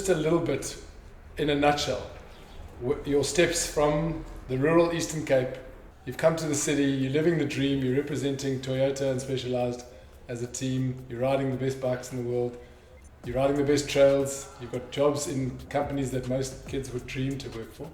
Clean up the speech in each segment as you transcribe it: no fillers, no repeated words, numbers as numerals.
just a little bit, in a nutshell, your steps from the rural Eastern Cape. You've come to the city, you're living the dream, you're representing Toyota and Specialized as a team, you're riding the best bikes in the world, you're riding the best trails, you've got jobs in companies that most kids would dream to work for.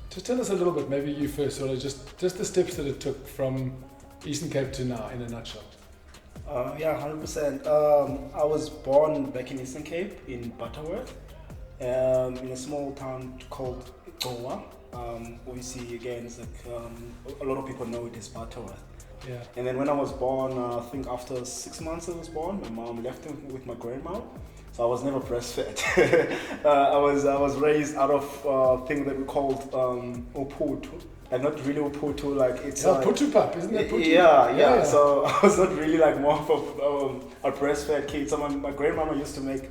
Just tell us a little bit, maybe you first, Zola, just the steps that it took from Eastern Cape to now, in a nutshell. Yeah, 100%. I was born back in Eastern Cape, in Butterworth, in a small town called Zola. Obviously, again, it's like a lot of people know it as Butterworth. Yeah. And then when I was born, I think after 6 months I was born, my mom left me with my grandma. So I was never breastfed. I was raised out of thing that we called Oputu. Like not really Oputu, like it's like Putupap, isn't it? Putu? Yeah. So I was not really like more of a breastfed kid. So my grandmama used to make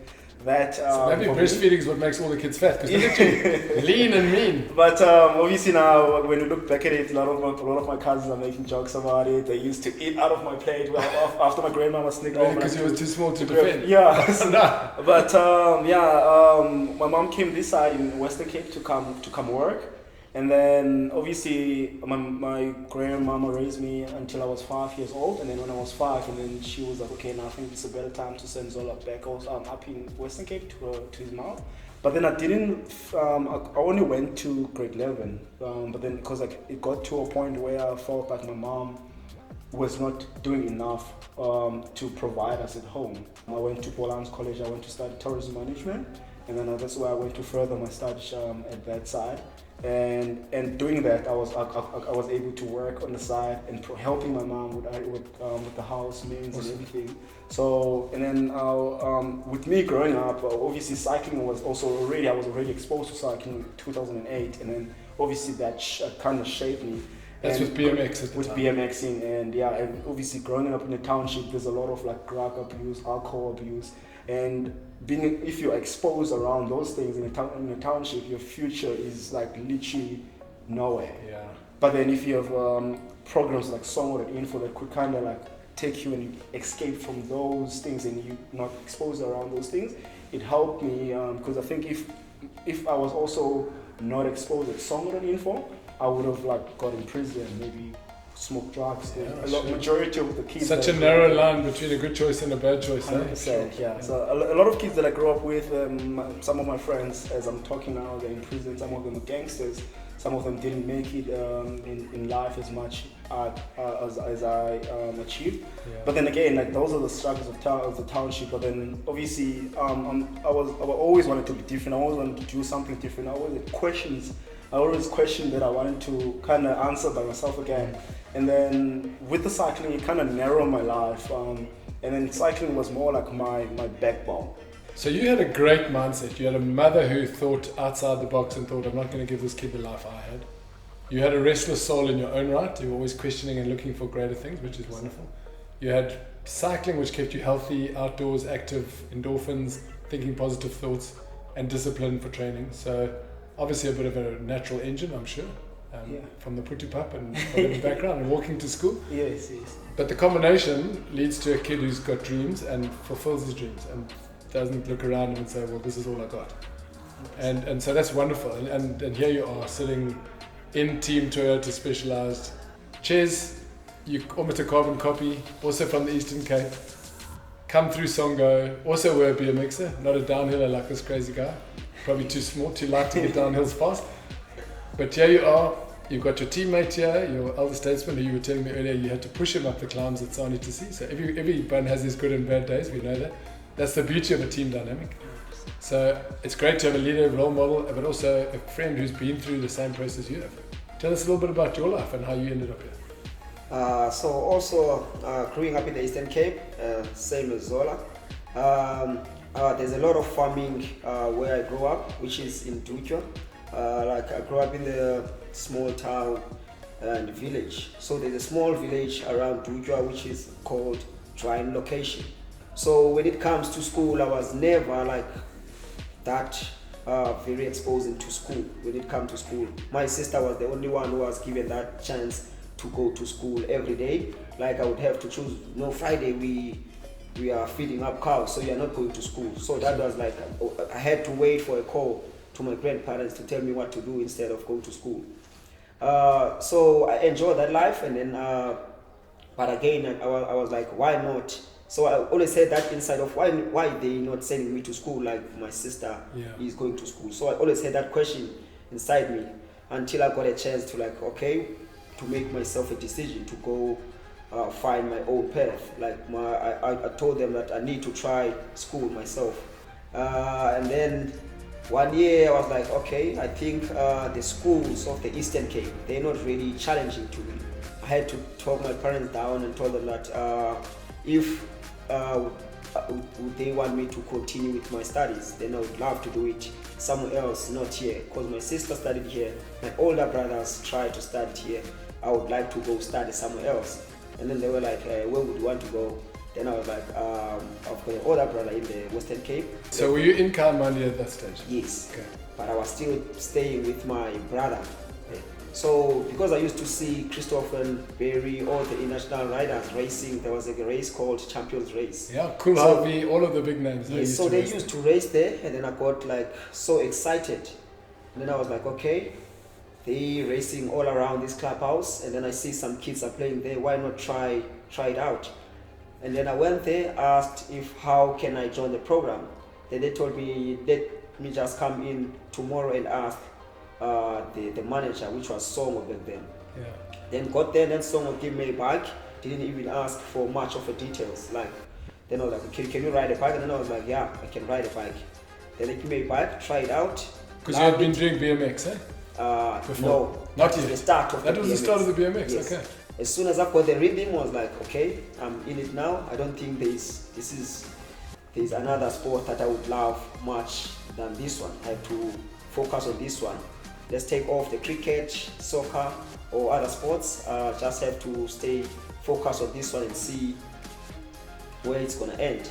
that. So maybe breastfeeding is what makes all the kids fat, because look at you, lean and mean. But obviously now, when you look back at it, a lot of my cousins are making jokes about it. They used to eat out of my plate after my grandmama sneaked over. Because you were too small to defend. Yeah. No. But my mom came this side in Western Cape to come work. And then obviously my grandmama raised me until I was 5 years old, and then when I was 5, and then she was like, okay, now I think it's a better time to send Zola back up in Western Cape to his mom. But then I didn't. I only went to grade 11. But then because like it got to a point where I felt like my mom was not doing enough to provide us at home. I went to Bolans College. I went to study tourism management, and then that's where I went to further my studies at that side. And doing that, I was able to work on the side and helping my mom with the house means and everything. So and then with me growing up, obviously cycling was also I was already exposed to cycling in 2008, and then obviously that kind of shaped me. That's and with BMX at the with time. BMXing, and obviously growing up in the township, there's a lot of like drug abuse, alcohol abuse, and if you're exposed around those things in a township, your future is like literally nowhere. Yeah. But then if you have programs like Somewhat Info that could kind of like take you and escape from those things, and you're not exposed around those things, it helped me because I think if I was also not exposed at Somewhat Info, I would have like got in prison, maybe smoke drugs. Majority of the kids. Such a narrow line between a good choice and a bad choice. 100%, yeah. So a lot of kids that I grew up with, some of my friends, as I'm talking now, they're in prison. Some of them are gangsters. Some of them didn't make it in life as much as I achieved. Yeah. But then again, like those are the struggles of the township. But then obviously, I always wanted to be different. I always wanted to do something different. I always questioned that I wanted to kind of answer by myself again. And then with the cycling, it kind of narrowed my life. And then cycling was more like my backbone. So you had a great mindset. You had a mother who thought outside the box and thought, I'm not going to give this kid the life I had. You had a restless soul in your own right. You were always questioning and looking for greater things, which is wonderful. You had cycling, which kept you healthy, outdoors, active, endorphins, thinking positive thoughts, and discipline for training. So obviously a bit of a natural engine, I'm sure, from the putu-pup and from the background and walking to school. Yes. But the combination leads to a kid who's got dreams and fulfills his dreams and doesn't look around and say, well, this is all I got. And so that's wonderful. And here you are sitting in Team Toyota Specialized. Ches, you almost a carbon copy, also from the Eastern Cape. Come through Songo, also were a BMXer, not a downhiller like this crazy guy. Probably too small, too light to get down hills fast. But here you are, you've got your teammate here, your elder statesman, who you were telling me earlier, you had to push him up the climbs at Sani to see. So everyone has his good and bad days, we know that. That's the beauty of a team dynamic. So it's great to have a leader, a role model, but also a friend who's been through the same process you have. Tell us a little bit about your life and how you ended up here. So also growing up in the Eastern Cape, same as Zola. There's a lot of farming where I grew up, which is in Dutya. Like I grew up in the small town and village. So there's a small village around Dutya which is called Drying Location. So when it comes to school, I was never like that very exposed into school. When it comes to school, my sister was the only one who was given that chance to go to school every day. Like I would have to choose. Friday we we are feeding up cows, so you are not going to school. So that was like, I had to wait for a call to my grandparents to tell me what to do instead of going to school. So I enjoyed that life, and then, but again, I was like, why not? So I always had that inside of why they not sending me to school like my sister is going to school. So I always had that question inside me until I got a chance to like, okay, to make myself a decision to go find my own path. Like I told them that I need to try school myself. And then 1 year I was like, okay, I think the schools of the Eastern Cape, they're not really challenging to me. I had to talk my parents down and told them that if would they want me to continue with my studies, then I would love to do it somewhere else, not here, because my sister studied here, my older brothers tried to study here. I would like to go study somewhere else. And then they were like, where would you want to go? Then I was like, I've got an older brother in the Western Cape. So were you in Kaimani at that stage? Yes. Okay. But I was still staying with my brother. So because I used to see Christopher and Barry, all the international riders racing, there was a race called Champions Race. Yeah, cool. So, Harvey, all of the big names. Yes, so they used to race there, and then I got like so excited. And then I was like, okay, they racing all around this clubhouse, and then I see some kids are playing there. Why not try it out? And then I went there, asked if how can I join the program. Then they told me, let me just come in tomorrow and ask the manager, which was Songo back then. Yeah. Then got there, then Songo gave me a bike. Didn't even ask for much of the details. Like, then I was like, can you ride a bike? And then I was like, yeah, I can ride a bike. Then they gave me a bike, try it out. Because you had been doing BMX, eh? Before. No, not that yet. Was the start of that the was BMX. The start of the BMX. Yes. Okay. As soon as I got the rhythm, I was like, okay, I'm in it now. I don't think there's another sport that I would love much than this one. I have to focus on this one. Let's take off the cricket, soccer, or other sports. Just have to stay focused on this one and see where it's gonna end.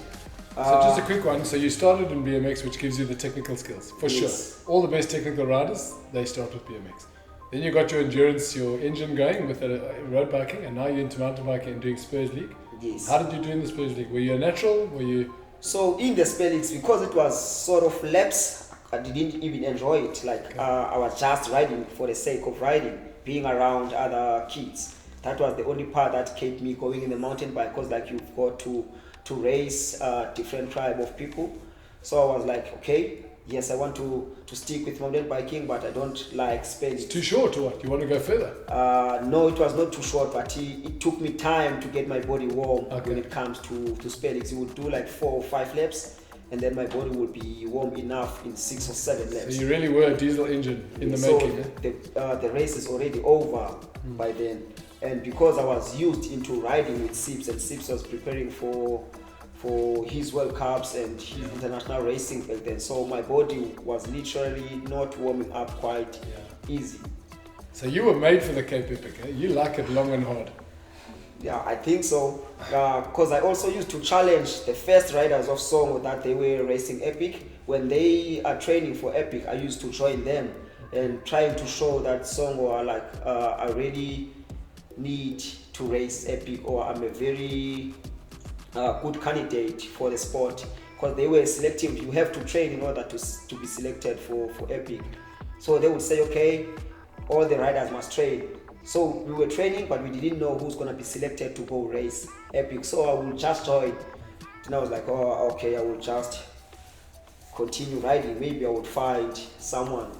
So just a quick one. So you started in BMX, which gives you the technical skills, for sure. All the best technical riders, they start with BMX. Then you got your endurance, your engine going with road biking, and now you're into mountain biking and doing Spurs League. Yes. How did you do in the Spurs League? Were you a natural? Were you? So in the Spurs Leagues, because it was sort of laps, I didn't even enjoy it. Like I was just riding for the sake of riding, being around other kids. That was the only part that kept me going in the mountain bike, because like you've got to race different tribe of people. So I was like, okay, yes, I want to stick with mountain biking, but I don't like spelling. It's too short or what? You want to go further? No, it was not too short, but it took me time to get my body warm when it comes to spelling. You would do like 4 or 5 laps, and then my body would be warm enough in 6 or 7 laps. So you really were a diesel engine in the making. The race is already over by then. And because I was used into riding with Sips, and Sips was preparing for his World Cups and his international racing back then, so my body was literally not warming up quite easy. So you were made for the Cape Epic, eh? You like it long and hard. Yeah, I think so. Because I also used to challenge the first riders of Songo that they were racing Epic. When they are training for Epic, I used to join them and trying to show that Songo are like, I really need to race Epic, or I'm a very good candidate for the sport, because they were selective. You have to train in order to be selected for Epic. So they would say, okay, all the riders must train. So we were training, but we didn't know who's going to be selected to go race Epic. So I would just join. And I was like, oh, okay, I will just continue riding. Maybe I would find someone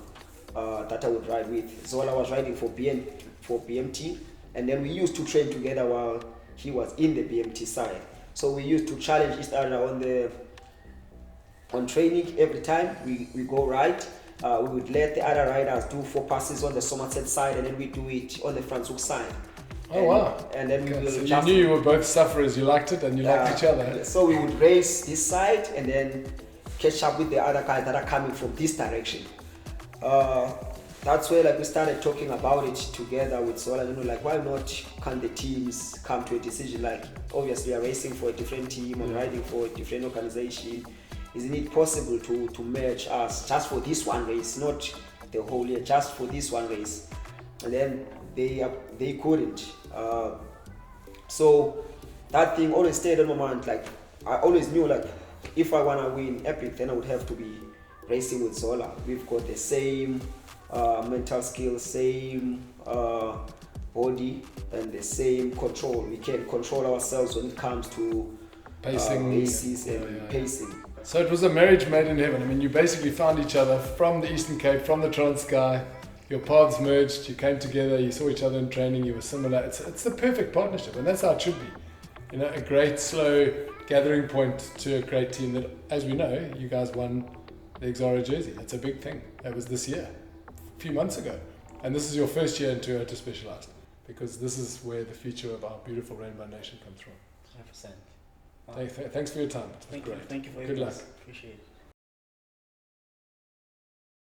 that I would ride with. Zola was riding for BMT, and then we used to train together while he was in the BMT side. So we used to challenge each other on training. Every time we go ride, we would let the other riders do 4 passes on the Somerset side, and then we do it on the Franschhoek side. Oh, wow. And then we will so just... you knew you were both sufferers, you liked it and you liked each other. So we would race this side and then catch up with the other guys that are coming from this direction. That's where like we started talking about it together with Zola, like why not can the teams come to a decision, like obviously we are racing for a different team and riding for a different organization. Isn't it possible to merge us just for this one race, not the whole year, just for this one race? And then they couldn't. So that thing always stayed on my mind, like I always knew like if I wanna win epic, then I would have to be racing with Zola. We've got the same mental skills, same body, and the same control. We can control ourselves when it comes to Pacing. bases and pacing. So it was a marriage made in heaven. I mean, you basically found each other from the Eastern Cape, from the Transkei. Your paths merged, you came together, you saw each other in training, you were similar. It's the perfect partnership, and that's how it should be. You know, a great, slow gathering point to a great team that, as we know, you guys won the Ngxakeni jersey. That's a big thing. That was this year, a few months ago. And this is your first year in Toyota Specialized, because this is where the future of our beautiful Rainbow Nation comes from. 100%. Thanks for your time. It's Thank great. you. Thank you for your Good luck. Appreciate it.